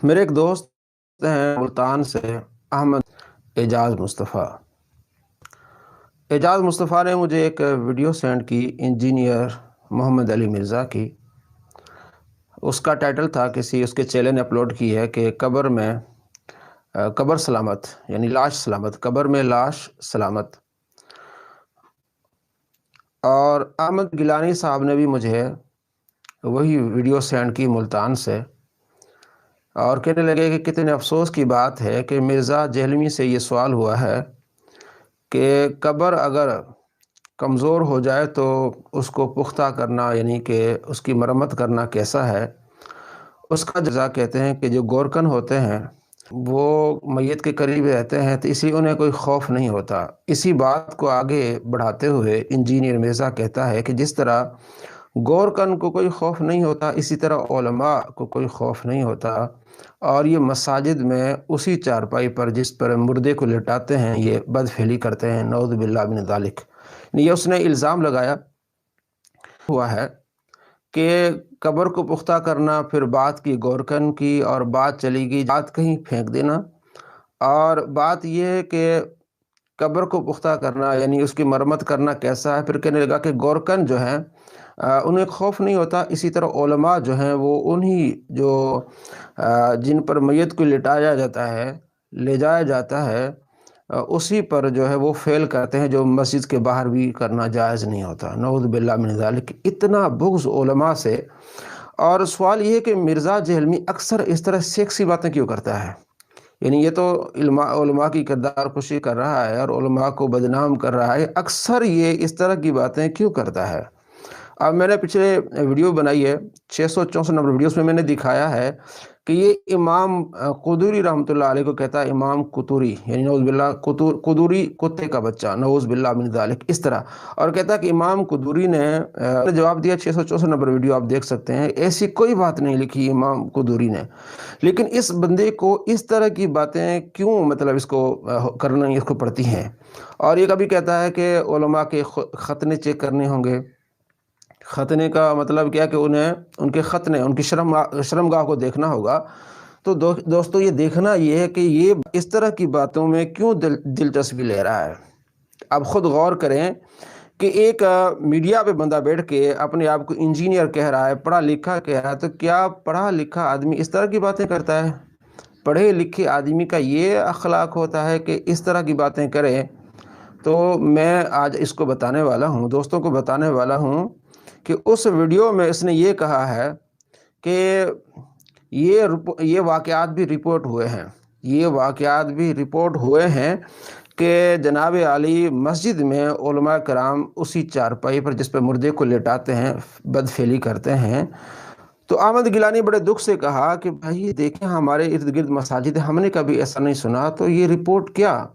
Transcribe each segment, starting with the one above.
میرے ایک دوست ہیں ملتان سے، احمد اعجاز مصطفیٰ۔ اعجاز مصطفیٰ نے مجھے ایک ویڈیو سینڈ کی انجینئر محمد علی مرزا کی۔ اس کا ٹائٹل تھا، کسی اس کے چیلے نے اپلوڈ کی ہے کہ قبر میں قبر سلامت، یعنی لاش سلامت، قبر میں لاش سلامت۔ اور احمد گیلانی صاحب نے بھی مجھے وہی ویڈیو سینڈ کی ملتان سے، اور کہنے لگے کہ کتنے افسوس کی بات ہے کہ مرزا جہلمی سے یہ سوال ہوا ہے کہ قبر اگر کمزور ہو جائے تو اس کو پختہ کرنا، یعنی کہ اس کی مرمت کرنا کیسا ہے۔ اس کا جزا کہتے ہیں کہ جو گورکن ہوتے ہیں وہ میت کے قریب رہتے ہیں تو اسی انہیں کوئی خوف نہیں ہوتا۔ اسی بات کو آگے بڑھاتے ہوئے انجینئر مرزا کہتا ہے کہ جس طرح گورکن کو کوئی خوف نہیں ہوتا، اسی طرح علماء کو کوئی خوف نہیں ہوتا، اور یہ مساجد میں اسی چارپائی پر جس پر مردے کو لٹاتے ہیں یہ بدفعلی کرتے ہیں، نعوذ باللہ من ذالک۔ یہ اس نے الزام لگایا ہوا ہے کہ قبر کو پختہ کرنا، پھر بات کی گورکن کی، اور بات چلی گئی بات کہیں پھینک دینا، اور بات یہ ہے کہ قبر کو پختہ کرنا یعنی اس کی مرمت کرنا کیسا ہے۔ پھر کہنے لگا کہ گورکن جو ہیں انہیں خوف نہیں ہوتا، اسی طرح علماء جو ہیں وہ انہی جو جن پر میت کو لٹایا جاتا ہے، لے جایا جاتا ہے، اسی پر جو ہے وہ فعل کرتے ہیں جو مسجد کے باہر بھی کرنا جائز نہیں ہوتا، نعوذ باللہ من ذالک۔ اتنا بغض علماء سے۔ اور سوال یہ ہے کہ مرزا جہلمی اکثر اس طرح سیکسی باتیں کیوں کرتا ہے؟ یعنی یہ تو علماء کی کردار کشی کر رہا ہے اور علماء کو بدنام کر رہا ہے، اکثر یہ اس طرح کی باتیں کیوں کرتا ہے؟ اب میں نے پچھلے ویڈیو بنائی ہے 664 نمبر ویڈیوز میں نے دکھایا ہے کہ یہ امام قدوری رحمۃ اللہ علیہ کو کہتا ہے، امام قطوری، یعنی نعوذ باللہ قدوری کتے کا بچہ، نعوذ باللہ من ذالک، اس طرح، اور کہتا ہے کہ امام قدوری نے جواب دیا۔ 664 نمبر ویڈیو آپ دیکھ سکتے ہیں، ایسی کوئی بات نہیں لکھی امام قدوری نے، لیکن اس بندے کو اس طرح کی باتیں کیوں اس کو کرنا، اس کو پڑتی ہیں۔ اور یہ کبھی کہتا ہے کہ علماء کے ختنے چیک کرنے ہوں گے۔ ختنے کا مطلب کیا کہ انہیں ان کے ختنے، ان کی شرمگاہ کو دیکھنا ہوگا۔ تو دوستو یہ دیکھنا یہ ہے کہ یہ اس طرح کی باتوں میں کیوں دلچسپی لے رہا ہے۔ اب خود غور کریں کہ ایک میڈیا پہ بندہ بیٹھ کے اپنے آپ کو انجینئر کہہ رہا ہے، پڑھا لکھا کہہ رہا ہے، تو کیا پڑھا لکھا آدمی اس طرح کی باتیں کرتا ہے؟ پڑھے لکھے آدمی کا یہ اخلاق ہوتا ہے کہ اس طرح کی باتیں کرے؟ تو میں آج اس کو بتانے والا ہوں، دوستوں کو بتانے والا ہوں کہ اس ویڈیو میں اس نے یہ کہا ہے کہ یہ واقعات بھی رپورٹ ہوئے ہیں، یہ واقعات بھی رپورٹ ہوئے ہیں کہ جناب علی مسجد میں علماء کرام اسی چارپائی پر جس پہ مردے کو لٹاتے ہیں بدفعلی کرتے ہیں۔ تو احمد گیلانی بڑے دکھ سے کہا کہ بھائی دیکھیں ہمارے ارد گرد مساجد، ہم نے کبھی ایسا نہیں سنا، تو یہ رپورٹ کیا؟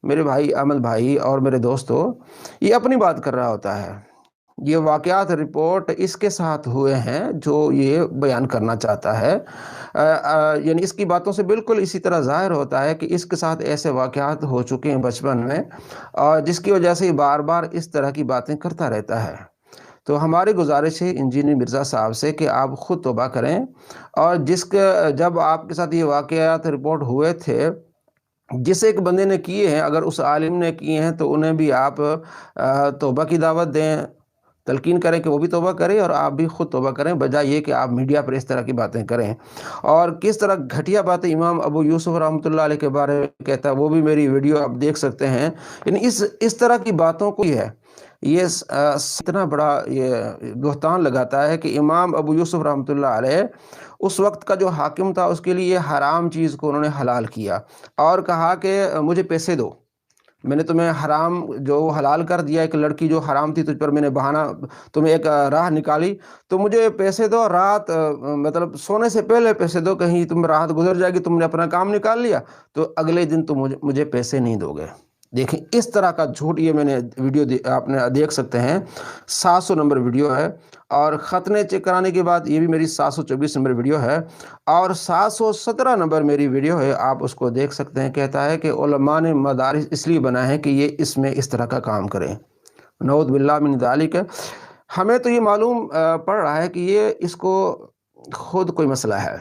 میرے بھائی احمد بھائی اور میرے دوستو، یہ اپنی بات کر رہا ہوتا ہے، یہ واقعات رپورٹ اس کے ساتھ ہوئے ہیں جو یہ بیان کرنا چاہتا ہے، یعنی اس کی باتوں سے بالکل اسی طرح ظاہر ہوتا ہے کہ اس کے ساتھ ایسے واقعات ہو چکے ہیں بچپن میں، اور جس کی وجہ سے یہ بار بار اس طرح کی باتیں کرتا رہتا ہے۔ تو ہماری گزارش ہے انجینئر مرزا صاحب سے کہ آپ خود توبہ کریں، اور جب آپ کے ساتھ یہ واقعات رپورٹ ہوئے تھے، جس ایک بندے نے کیے ہیں، اگر اس عالم نے کیے ہیں تو انہیں بھی آپ توبہ کی دعوت دیں، تلقین کریں کہ وہ بھی توبہ کریں، اور آپ بھی خود توبہ کریں، بجائے یہ کہ آپ میڈیا پر اس طرح کی باتیں کریں۔ اور کس طرح گھٹیا باتیں امام ابو یوسف رحمۃ اللہ علیہ کے بارے میں کہتا ہے، وہ بھی میری ویڈیو آپ دیکھ سکتے ہیں۔ یعنی اس طرح کی باتوں کو یہ اتنا بڑا یہ بہتان لگاتا ہے کہ امام ابو یوسف رحمۃ اللہ علیہ اس وقت کا جو حاکم تھا، اس کے لیے یہ حرام چیز کو انہوں نے حلال کیا، اور کہا کہ مجھے پیسے دو، میں نے تمہیں حرام جو حلال کر دیا، ایک لڑکی جو حرام تھی تجھ پر میں نے بہانہ تمہیں ایک راہ نکالی، تو مجھے پیسے دو، رات سونے سے پہلے پیسے دو، کہیں تم رات گزر جائے گی، تم نے اپنا کام نکال لیا تو اگلے دن تم مجھے پیسے نہیں دو گے۔ دیکھیں اس طرح کا جھوٹ، یہ میں نے ویڈیو آپ نے دیکھ سکتے ہیں، 700 نمبر ویڈیو ہے، اور ختنے چیک کرانے کے بعد یہ بھی میری 724 نمبر ویڈیو ہے، اور 717 نمبر میری ویڈیو ہے، آپ اس کو دیکھ سکتے ہیں۔ کہتا ہے کہ علماء نے مدارس اس لیے بنائے ہیں کہ یہ اس میں اس طرح کا کام کریں، نعوذ باللہ من ذالک۔ ہمیں تو یہ معلوم پڑ رہا ہے کہ یہ اس کو خود کوئی مسئلہ ہے،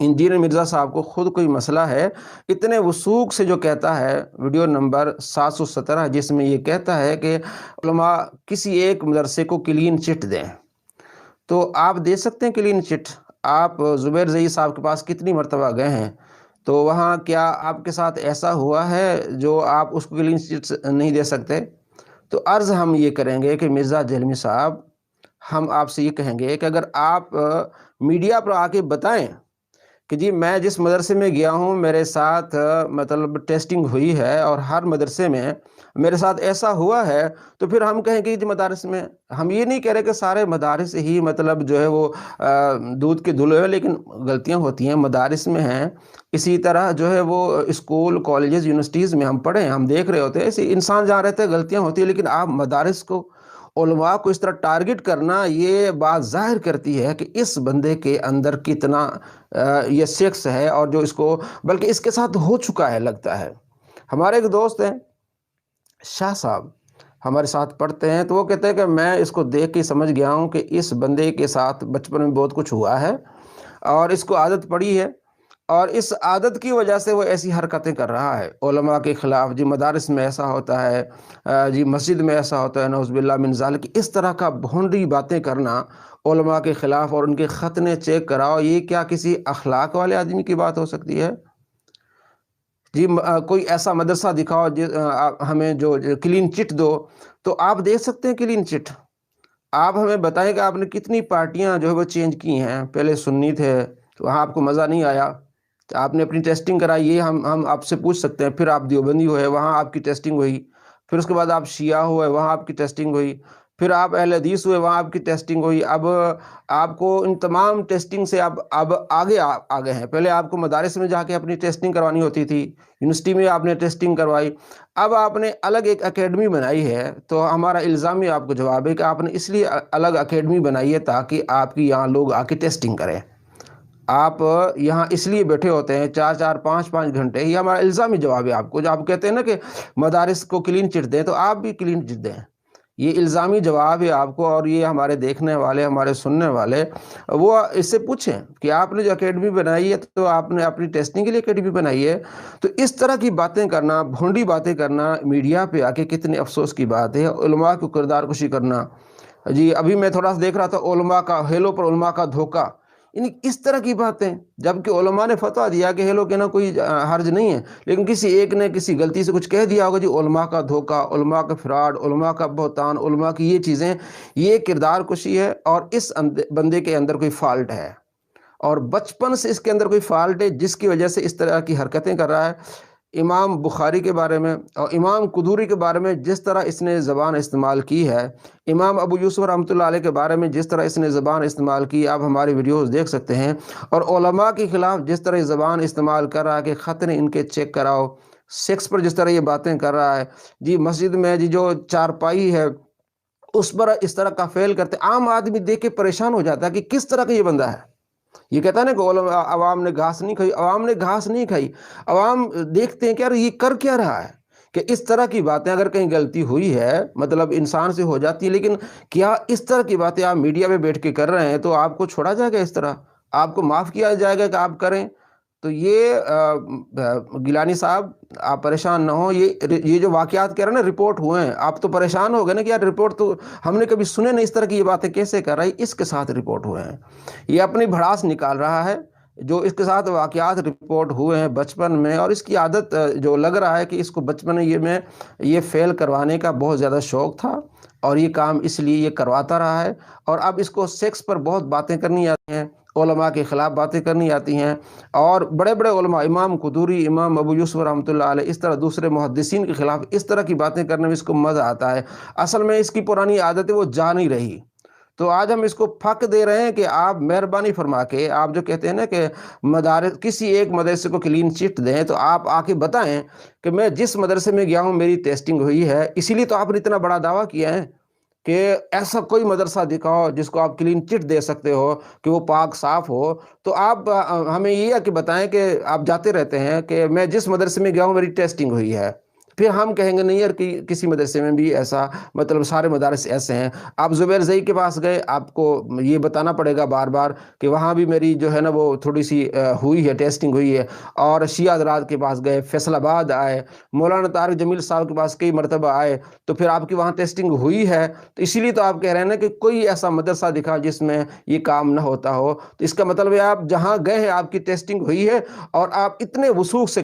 انجینئر مرزا صاحب کو خود کوئی مسئلہ ہے، اتنے وثوق سے جو کہتا ہے ویڈیو نمبر 717، جس میں یہ کہتا ہے کہ علماء کسی ایک مدرسے کو کلین چٹ دیں، تو آپ دے سکتے ہیں کلین چٹ؟ آپ زبیر زئی صاحب کے پاس کتنی مرتبہ گئے ہیں، تو وہاں کیا آپ کے ساتھ ایسا ہوا ہے جو آپ اس کو کلین چٹ نہیں دے سکتے؟ تو عرض ہم یہ کریں گے کہ مرزا جہلمی صاحب، ہم آپ سے یہ کہیں گے کہ اگر آپ میڈیا پر آ کے بتائیں کہ جی میں جس مدرسے میں گیا ہوں میرے ساتھ مطلب ٹیسٹنگ ہوئی ہے اور ہر مدرسے میں میرے ساتھ ایسا ہوا ہے، تو پھر ہم کہیں کہ جی مدارس میں، ہم یہ نہیں کہہ رہے کہ سارے مدارس ہی مطلب جو ہے وہ دودھ کے دھلے ہوئے، لیکن غلطیاں ہوتی ہیں مدارس میں ہیں، اسی طرح جو ہے وہ اسکول کالجز یونیورسٹیز میں ہم پڑھیں، ہم دیکھ رہے ہوتے ہیں، اسی انسان جہاں رہتے ہیں غلطیاں ہوتی ہیں، لیکن آپ مدارس کو، علماء کو اس طرح ٹارگٹ کرنا، یہ بات ظاہر کرتی ہے کہ اس بندے کے اندر کتنا یہ سیکس ہے، اور جو اس کو بلکہ اس کے ساتھ ہو چکا ہے لگتا ہے۔ ہمارے ایک دوست ہیں شاہ صاحب، ہمارے ساتھ پڑھتے ہیں، تو وہ کہتے ہیں کہ میں اس کو دیکھ کے سمجھ گیا ہوں کہ اس بندے کے ساتھ بچپن میں بہت کچھ ہوا ہے اور اس کو عادت پڑی ہے، اور اس عادت کی وجہ سے وہ ایسی حرکتیں کر رہا ہے علماء کے خلاف، جی مدارس میں ایسا ہوتا ہے، جی مسجد میں ایسا ہوتا ہے، نعوذ باللہ من ذالک، اس طرح کا بھونڈی باتیں کرنا علماء کے خلاف، اور ان کے ختنے چیک کراؤ، یہ کیا کسی اخلاق والے آدمی کی بات ہو سکتی ہے؟ جی کوئی ایسا مدرسہ دکھاؤ ہمیں جو کلین چٹ دو، تو آپ دے سکتے ہیں کلین چٹ؟ آپ ہمیں بتائیں کہ آپ نے کتنی پارٹیاں جو ہے وہ چینج کی ہیں، پہلے سنی تھے تو وہاں آپ کو مزہ نہیں آیا، آپ نے اپنی ٹیسٹنگ کرائی، یہ ہم آپ سے پوچھ سکتے ہیں، پھر آپ دیوبندی ہوئے، وہاں آپ کی ٹیسٹنگ ہوئی، پھر اس کے بعد آپ شیعہ ہوئے، وہاں آپ کی ٹیسٹنگ ہوئی، پھر آپ اہل حدیث ہوئے، وہاں آپ کی ٹیسٹنگ ہوئی، اب آپ کو ان تمام ٹیسٹنگ سے اب آگے آگے ہیں، پہلے آپ کو مدارس میں جا کے اپنی ٹیسٹنگ کروانی ہوتی تھی، یونیورسٹی میں آپ نے ٹیسٹنگ کروائی، اب آپ نے الگ ایک اکیڈمی بنائی ہے، تو ہمارا الزام آپ کو جواب ہے کہ آپ نے اس لیے الگ اکیڈمی بنائی ہے تاکہ آپ کی یہاں لوگ آ کے ٹیسٹنگ کریں، آپ یہاں اس لیے بیٹھے ہوتے ہیں 4 5 5 گھنٹے، یہ ہمارا الزامی جواب ہے آپ کو، جو آپ کہتے ہیں نا کہ مدارس کو کلین چٹ دیں، تو آپ بھی کلین چٹ دیں، یہ الزامی جواب ہے آپ کو، اور یہ ہمارے دیکھنے والے، ہمارے سننے والے، وہ اس سے پوچھیں کہ آپ نے جو اکیڈمی بنائی ہے تو آپ نے اپنی ٹیسٹنگ کے لیے اکیڈمی بنائی ہے، تو اس طرح کی باتیں کرنا، بھونڈی باتیں کرنا میڈیا پہ آ کے کتنے افسوس کی بات ہے، علماء کو کردار کشی کرنا۔ جی ابھی میں تھوڑا سا دیکھ رہا تھا علماء کا ہیلو پر علماء کا دھوکہ، یعنی اس طرح کی باتیں، جبکہ علماء نے فتویٰ دیا کہ ہیلو کہنا کوئی حرج نہیں ہے، لیکن کسی ایک نے کسی غلطی سے کچھ کہہ دیا ہوگا، جی علماء کا دھوکہ، علماء کا فراڈ، علماء کا بہتان، علماء کی یہ چیزیں، یہ کردار کشی ہے، اور اس بندے کے اندر کوئی فالٹ ہے، اور بچپن سے اس کے اندر کوئی فالٹ ہے جس کی وجہ سے اس طرح کی حرکتیں کر رہا ہے۔ امام بخاری کے بارے میں اور امام قدوری کے بارے میں جس طرح اس نے زبان استعمال کی ہے، امام ابو یوسف رحمۃ اللہ علیہ کے بارے میں جس طرح اس نے زبان استعمال کی، آپ ہماری ویڈیوز دیکھ سکتے ہیں، اور علماء کے خلاف جس طرح زبان استعمال کر رہا ہے کہ خطرے ان کے چیک کراؤ، سیکس پر جس طرح یہ باتیں کر رہا ہے، جی مسجد میں جی جو چارپائی ہے اس پر اس طرح کا فعل کرتے، عام آدمی دیکھ کے پریشان ہو جاتا ہے کہ کس طرح کا یہ بندہ ہے۔ یہ کہتا ہے نا کہ عوام نے گھاس نہیں کھائی، عوام نے گھاس نہیں کھائی، عوام دیکھتے ہیں کہ یار یہ کر کیا رہا ہے، کہ اس طرح کی باتیں اگر کہیں غلطی ہوئی ہے مطلب انسان سے ہو جاتی ہے، لیکن کیا اس طرح کی باتیں آپ میڈیا میں بیٹھ کے کر رہے ہیں تو آپ کو چھوڑا جائے گا؟ اس طرح آپ کو معاف کیا جائے گا کہ آپ کریں؟ تو یہ گیلانی صاحب آپ پریشان نہ ہوں، یہ جو واقعات کہہ رہے ہیں نا رپورٹ ہوئے ہیں، آپ تو پریشان ہو گئے نا کہ یار رپورٹ تو ہم نے کبھی سنے نہیں، اس طرح کی یہ باتیں کیسے کر رہا ہے، اس کے ساتھ رپورٹ ہوئے ہیں، یہ اپنی بھڑاس نکال رہا ہے، جو اس کے ساتھ واقعات رپورٹ ہوئے ہیں بچپن میں، اور اس کی عادت جو لگ رہا ہے کہ اس کو بچپن میں یہ فیل کروانے کا بہت زیادہ شوق تھا، اور یہ کام اس لیے یہ کرواتا رہا ہے، اور اب اس کو سیکس پر بہت باتیں کرنی آتی ہیں، علماء کے خلاف باتیں کرنی آتی ہیں، اور بڑے بڑے علماء امام قدوری، امام ابو یوسف رحمۃ اللہ علیہ، اس طرح دوسرے محدثین کے خلاف اس طرح کی باتیں کرنے میں اس کو مزہ آتا ہے، اصل میں اس کی پرانی عادت ہے وہ جا نہیں رہی، تو آج ہم اس کو پھک دے رہے ہیں کہ آپ مہربانی فرما کے، آپ جو کہتے ہیں نا کہ مدارس کسی ایک مدرسے کو کلین چٹ دیں، تو آپ آ کے بتائیں کہ میں جس مدرسے میں گیا ہوں میری ٹیسٹنگ ہوئی ہے، اسی لیے تو آپ نے اتنا بڑا دعویٰ کیا ہے کہ ایسا کوئی مدرسہ دکھاؤ جس کو آپ کلین چٹ دے سکتے ہو کہ وہ پاک صاف ہو، تو آپ ہمیں یہ کہ بتائیں کہ آپ جاتے رہتے ہیں کہ میں جس مدرسے میں گیا ہوں میری ٹیسٹنگ ہوئی ہے، پھر ہم کہیں گے نہیں یار کہ کسی مدرسے میں بھی ایسا، مطلب سارے مدارس ایسے ہیں. آپ زبیر زئی کے پاس گئے، آپ کو یہ بتانا پڑے گا بار بار کہ وہاں بھی میری جو ہے نا وہ تھوڑی سی ہوئی ہے، ٹیسٹنگ ہوئی ہے. اور شیعہ حضرات کے پاس گئے، فیصل آباد آئے، مولانا طارق جمیل صاحب کے پاس کئی مرتبہ آئے، تو پھر آپ کی وہاں ٹیسٹنگ ہوئی ہے. تو اسی لیے تو آپ کہہ رہے ہیں نا کہ کوئی ایسا مدرسہ دکھا جس میں یہ کام نہ ہوتا ہو. تو اس کا مطلب ہے آپ جہاں گئے ہیں آپ کی ٹیسٹنگ ہوئی ہے، اور آپ اتنے وثوق سے